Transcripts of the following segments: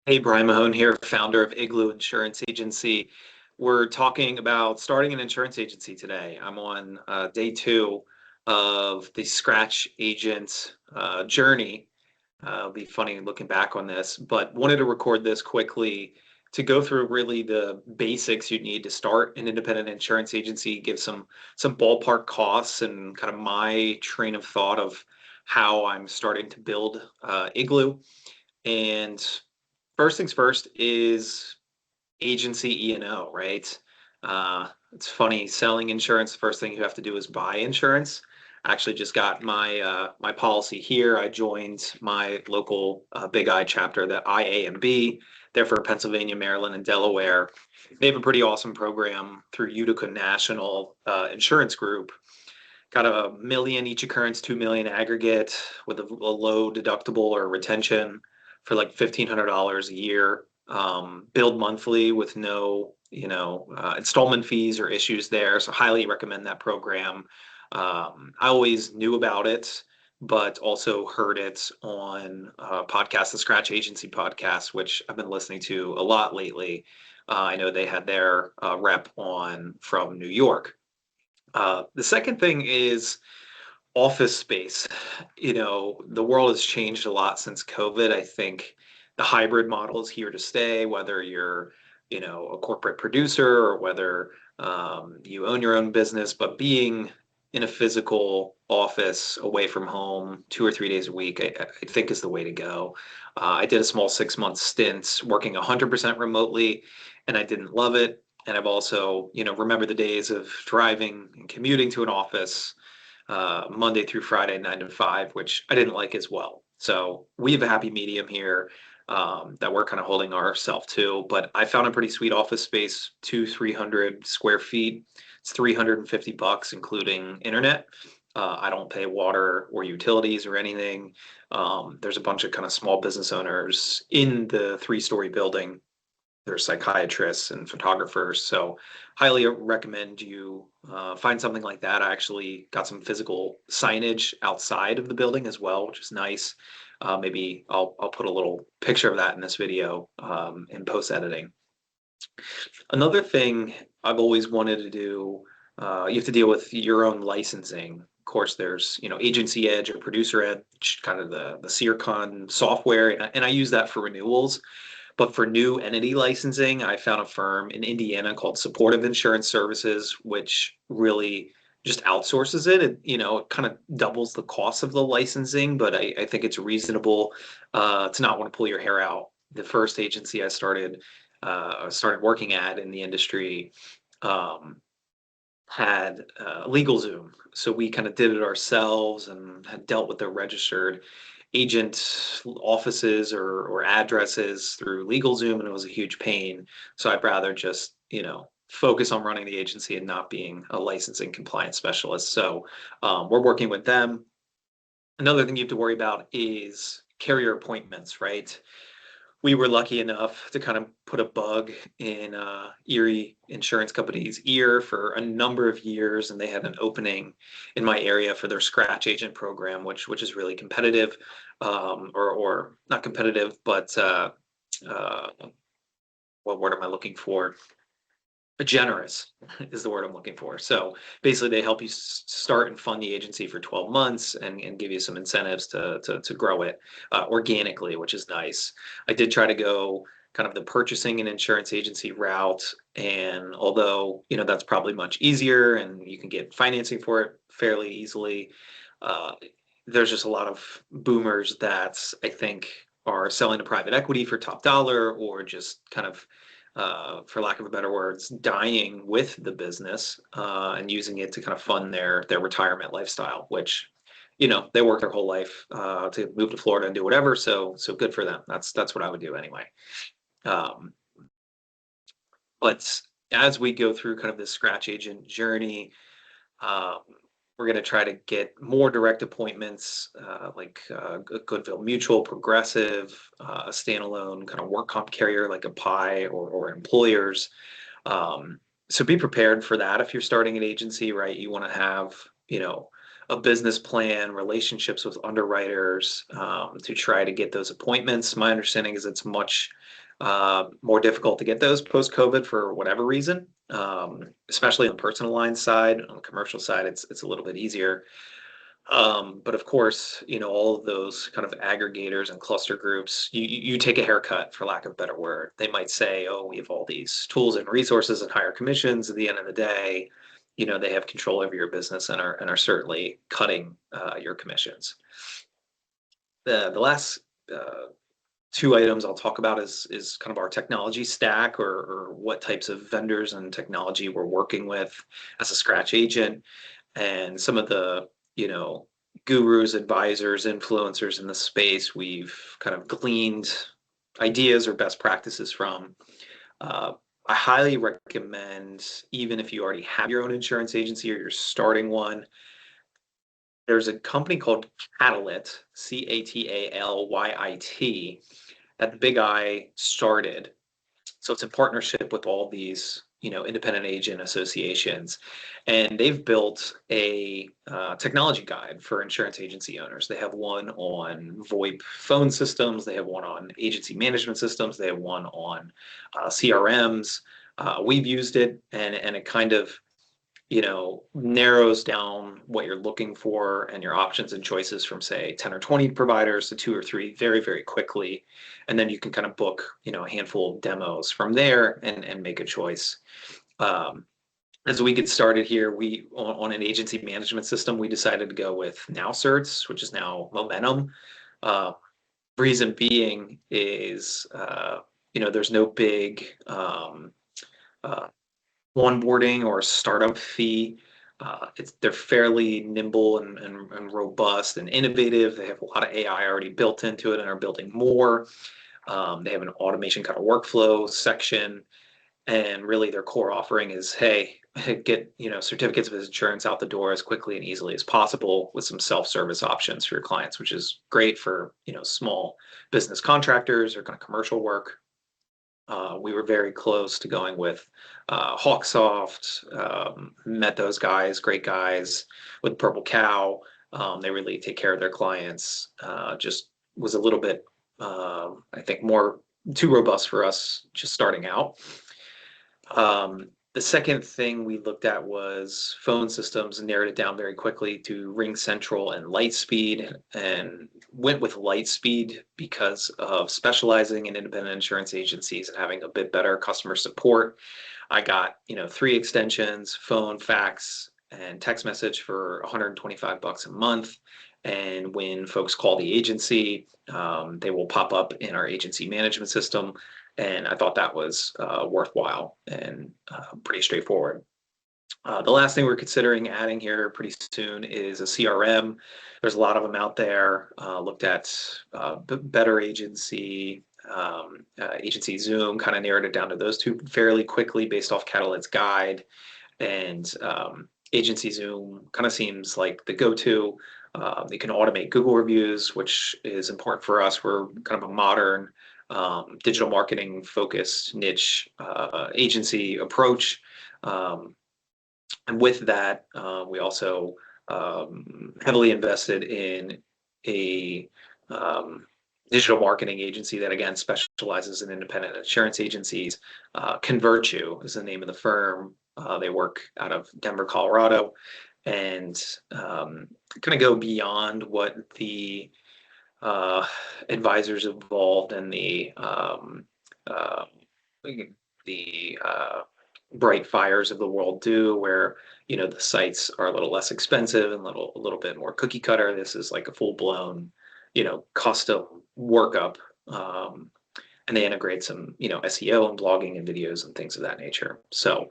Hey, Brian Mahone here, founder of Igloo Insurance Agency. We're talking about starting an insurance agency today. I'm on day two of the scratch agent journey. It'll be funny looking back on this, but wanted to record this quickly to go through really the basics you need to start an independent insurance agency, give some ballpark costs and kind of my train of thought of how I'm starting to build Igloo. And first things first is agency E&O, right? It's funny, selling insurance, the first thing you have to do is buy insurance. I actually just got my policy here. I joined my local Big I chapter, the IA&B. They're for Pennsylvania, Maryland, and Delaware. They have a pretty awesome program through Utica National Insurance Group. Got a million each occurrence, 2 million aggregate with a low deductible or retention for like $1,500 a year. Billed monthly with no, installment fees or issues there. So highly recommend that program. I always knew about it, but also heard it on podcast, the Scratch Agency podcast, which I've been listening to a lot lately. I know they had their rep on from New York. The second thing is office space. The world has changed a lot since COVID. I think the hybrid model is here to stay, whether you're, a corporate producer or whether you own your own business, but being in a physical office away from home 2 or 3 days a week, I think is the way to go. I did a small 6 month stint working 100% remotely, and I didn't love it. And I've also, remember the days of driving and commuting to an office Monday through Friday, 9 to 5, which I didn't like as well. So we have a happy medium here that we're kind of holding ourselves to. But I found a pretty sweet office space, 300 square feet. It's $350, including internet. I don't pay water or utilities or anything. There's a bunch of kind of small business owners in the 3 story building. There's psychiatrists and photographers. So highly recommend you find something like that. I actually got some physical signage outside of the building as well, which is nice. Maybe I'll put a little picture of that in this video in post editing. Another thing I've always wanted to do, you have to deal with your own licensing. Of course, there's Agency Edge or Producer Edge, kind of the CRCON software, and I use that for renewals. But for new entity licensing, I found a firm in Indiana called Supportive Insurance Services, which really just outsources it. It kind of doubles the cost of the licensing, but I think it's reasonable to not want to pull your hair out. The first agency I started working at in the industry um, had LegalZoom. So we kind of did it ourselves and had dealt with the registered agent offices or addresses through LegalZoom, and it was a huge pain. So I'd rather just, focus on running the agency and not being a licensing compliance specialist. So we're working with them. Another thing you have to worry about is carrier appointments, right? We were lucky enough to kind of put a bug in Erie Insurance Company's ear for a number of years, and they had an opening in my area for their scratch agent program, which is really competitive, or not competitive, but what word am I looking for? Generous is the word I'm looking for. So basically, they help you start and fund the agency for 12 months and give you some incentives to grow it organically, which is nice. I did try to go kind of the purchasing and insurance agency route, and although that's probably much easier and you can get financing for it fairly easily, uh, there's just a lot of boomers that I think are selling to private equity for top dollar or just kind of for lack of a better words, dying with the business and using it to kind of fund their retirement lifestyle, which they work their whole life to move to Florida and do whatever. So good for them. That's what I would do anyway. Um, but as we go through kind of this scratch agent journey, um, we're going to try to get more direct appointments like Goodville Mutual, Progressive, a standalone kind of work comp carrier like a PI or employers. So be prepared for that if you're starting an agency, right? You want to have, a business plan, relationships with underwriters to try to get those appointments. My understanding is it's much more difficult to get those post-COVID for whatever reason, especially on the personal line side. On the commercial side, it's a little bit easier. But of course, all of those kind of aggregators and cluster groups, you take a haircut, for lack of a better word. They might say, oh, we have all these tools and resources and higher commissions. At the end of the day, they have control over your business and are certainly cutting your commissions. The last two items I'll talk about is kind of our technology stack, or what types of vendors and technology we're working with as a scratch agent, and some of the gurus, advisors, influencers in the space we've kind of gleaned ideas or best practices from. I highly recommend, even if you already have your own insurance agency or you're starting one, there's a company called Catalyt, Catalyt, that the Big I started. So it's in partnership with all these, independent agent associations, and they've built a technology guide for insurance agency owners. They have one on VoIP phone systems. They have one on agency management systems. They have one on CRMs. We've used it, and it kind of narrows down what you're looking for and your options and choices from, say, 10 or 20 providers to 2 or 3 very, very quickly. And then you can kind of book, a handful of demos from there and make a choice. As we get started here, we on an agency management system, we decided to go with now Certs, which is now Momentum. Reason being is, there's no big onboarding or startup fee. They're fairly nimble and robust and innovative. They have a lot of AI already built into it and are building more. They have an automation kind of workflow section, and really their core offering is, hey, get certificates of insurance out the door as quickly and easily as possible with some self-service options for your clients, which is great for small business contractors or kind of commercial work. We were very close to going with Hawksoft. Met those guys, great guys with Purple Cow. They really take care of their clients. Just was a little bit, I think, more too robust for us just starting out. The second thing we looked at was phone systems, and narrowed it down very quickly to Ring Central and Lightspeed, and went with Lightspeed because of specializing in independent insurance agencies and having a bit better customer support. I got 3 extensions: phone, fax, and text message for $125 a month. And when folks call the agency, they will pop up in our agency management system. And I thought that was worthwhile and pretty straightforward. The last thing we're considering adding here pretty soon is a CRM. There's a lot of them out there. Looked at Better Agency, Agency Zoom, kind of narrowed it down to those 2 fairly quickly based off Catalyt's guide. And Agency Zoom kind of seems like the go-to. You can automate Google reviews, which is important for us. We're kind of a modern digital marketing focused niche agency approach. And with that, we also heavily invested in a digital marketing agency that, again, specializes in independent insurance agencies. Convertu is the name of the firm. They work out of Denver, Colorado, and kind of go beyond what the advisors involved in the Bright Fires of the world do, where the sites are a little less expensive and a little bit more cookie cutter. This is like a full-blown custom workup, and they integrate some SEO and blogging and videos and things of that nature. So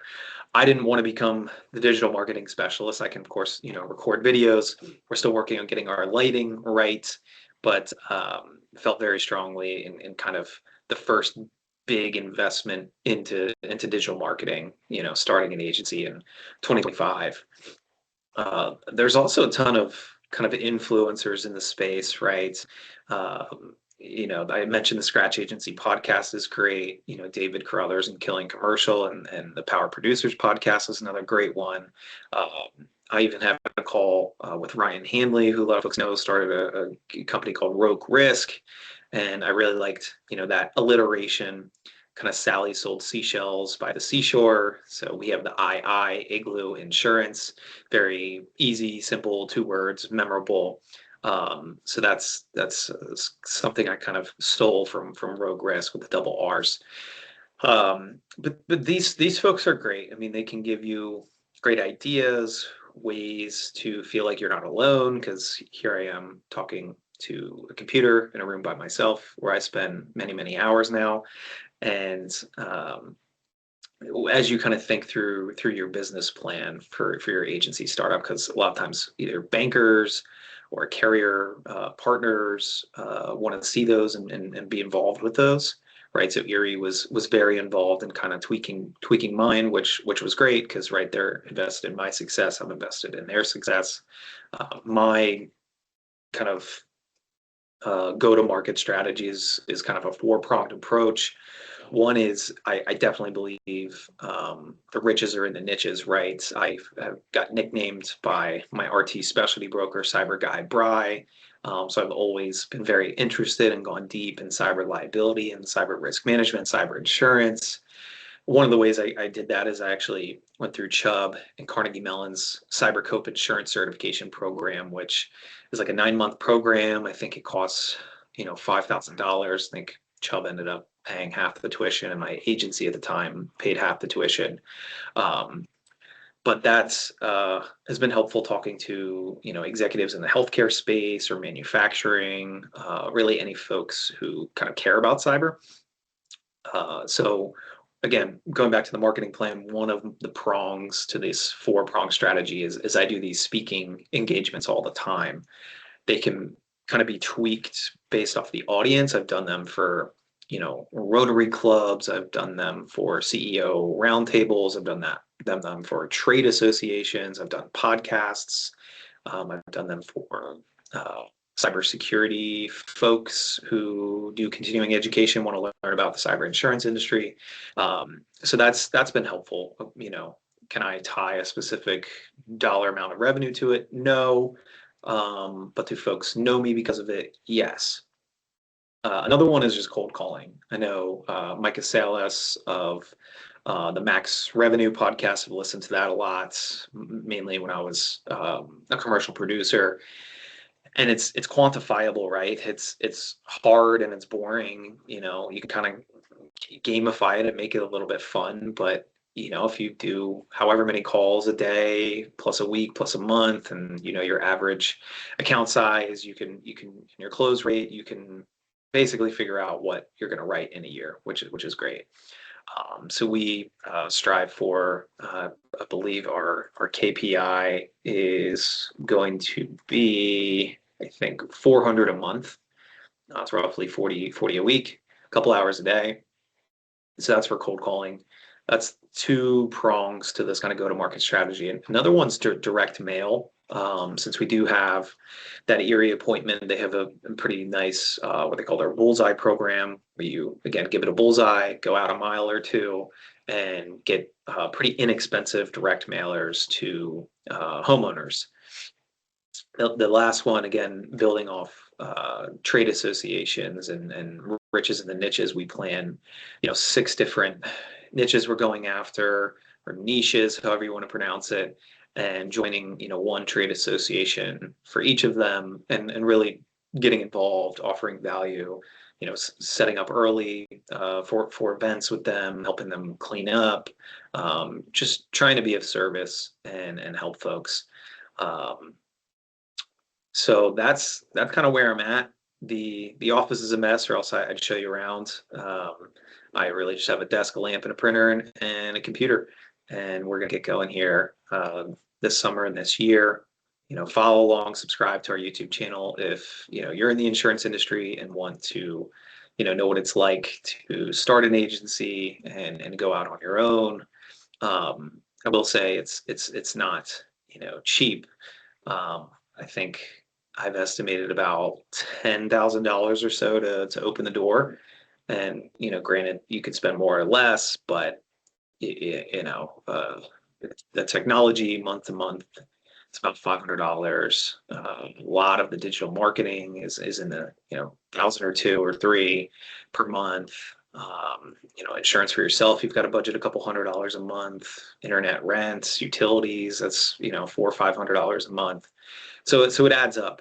I didn't want to become the digital marketing specialist. I can, of course, record videos. We're still working on getting our lighting right, but felt very strongly in kind of the first big investment into digital marketing, starting an agency in 2025. There's also a ton of kind of influencers in the space, right? I mentioned the Scratch Agency podcast is great. David Carruthers and Killing Commercial, and the Power Producers podcast is another great one. I even had a call with Ryan Hanley, who a lot of folks know started a company called Rogue Risk, and I really liked that alliteration. Kind of Sally sold seashells by the seashore, so we have the Igloo Insurance. Very easy, simple, 2 words, memorable. So that's something I kind of stole from Rogue Risk with the double R's. But these folks are great. I mean, they can give you great ideas, ways to feel like you're not alone, because here I am talking to a computer in a room by myself where I spend many, many hours now. And as you kind of think through your business plan for your agency startup, because a lot of times either bankers or carrier partners want to see those and be involved with those, right? So Erie was very involved in kind of tweaking mine, which was great because right, they're invested in my success, I'm invested in their success. My kind of go-to-market strategy is kind of a 4-pronged approach. One is I definitely believe the riches are in the niches, right? I've got nicknamed by my RT specialty broker, Cyber Guy Bry. So I've always been very interested and gone deep in cyber liability and cyber risk management, cyber insurance. One of the ways I did that is I actually went through Chubb and Carnegie Mellon's CyberCope insurance certification program, which is like a 9-month program. I think it costs, $5,000. I think Chubb ended up paying half the tuition, and my agency at the time paid half the tuition. But that's has been helpful talking to executives in the healthcare space or manufacturing, really any folks who kind of care about cyber. So again, going back to the marketing plan, one of the prongs to this 4-prong strategy is I do these speaking engagements all the time. They can kind of be tweaked based off the audience. I've done them for, Rotary clubs. I've done them for CEO roundtables. I've done them for trade associations. I've done podcasts. I've done them for cybersecurity folks who do continuing education, want to learn about the cyber insurance industry. So that's been helpful. Can I tie a specific dollar amount of revenue to it? No. But do folks know me because of it? Yes. Another one is just cold calling. I know Micah Salas of the Max Revenue podcast. I've listened to that a lot, mainly when I was a commercial producer. And it's quantifiable, right? It's hard and it's boring. You can kind of gamify it and make it a little bit fun, but if you do however many calls a day plus a week plus a month, and your average account size, you can your close rate, you can basically figure out what you're going to write in a year, which is great. So we strive for, I believe our KPI is going to be, I think, 400 a month. It's roughly 40 a week, a couple hours a day. So that's for cold calling. That's 2 prongs to this kind of go-to-market strategy. And another one's direct mail. Since we do have that Erie appointment, they have a pretty nice, what they call their bullseye program, where you, again, give it a bullseye, go out a mile or two, and get pretty inexpensive direct mailers to homeowners. The last one, again, building off trade associations and riches in the niches, we plan, 6 different niches we're going after, or niches, however you want to pronounce it, and joining, 1 trade association for each of them, and really getting involved, offering value, setting up early for events with them, helping them clean up, just trying to be of service and help folks. So that's kind of where I'm at. The office is a mess, or else I'd show you around. I really just have a desk, a lamp, and a printer, and a computer, and we're gonna get going here this summer and this year. Follow along, subscribe to our YouTube channel if you're in the insurance industry and want to know what it's like to start an agency and go out on your own. I will say it's not cheap. I think I've estimated about $10,000 or so to open the door. And, granted, you could spend more or less, but, the technology month to month It's about $500. A lot of the digital marketing is in the 1,000 or two or three per month. Insurance for yourself, you've got to budget a couple $100 a month. Internet rents, utilities, that's $400 or $500 a month. So it adds up.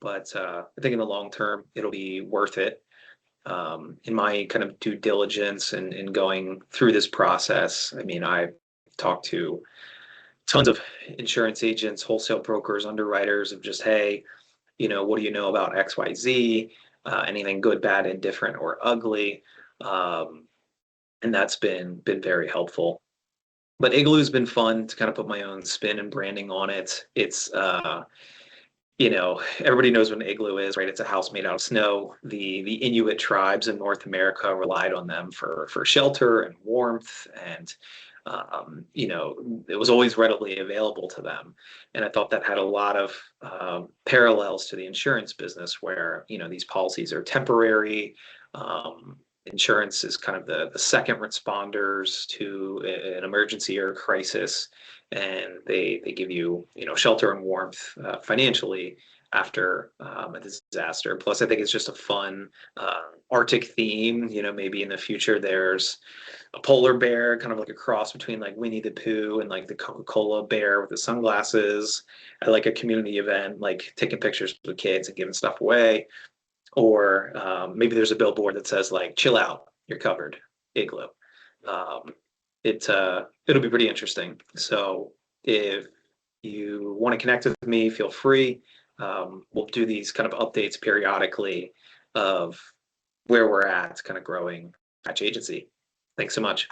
But I think in the long term, it'll be worth it. In my kind of due diligence and going through this process, I mean, I talked to tons of insurance agents, wholesale brokers, underwriters of just, hey, what do you know about XYZ? Anything good, bad, indifferent, or ugly? Um, and that's been very helpful. But Igloo's been fun to kind of put my own spin and branding on it. It's everybody knows what an igloo is, right? It's a house made out of snow. The Inuit tribes in North America relied on them for shelter and warmth, and it was always readily available to them. And I thought that had a lot of parallels to the insurance business, where these policies are temporary. Insurance is kind of the second responders to an emergency or a crisis, and they give you shelter and warmth financially after a disaster. Plus, I think it's just a fun Arctic theme. Maybe in the future there's a polar bear, kind of like a cross between like Winnie the Pooh and like the Coca-Cola bear with the sunglasses at like a community event, like taking pictures with kids and giving stuff away. Or maybe there's a billboard that says like "Chill out, you're covered, Igloo." Um, it'll be pretty interesting. So if you want to connect with me, feel free. We'll do these kind of updates periodically of where we're at, kind of growing Patch Agency. Thanks so much.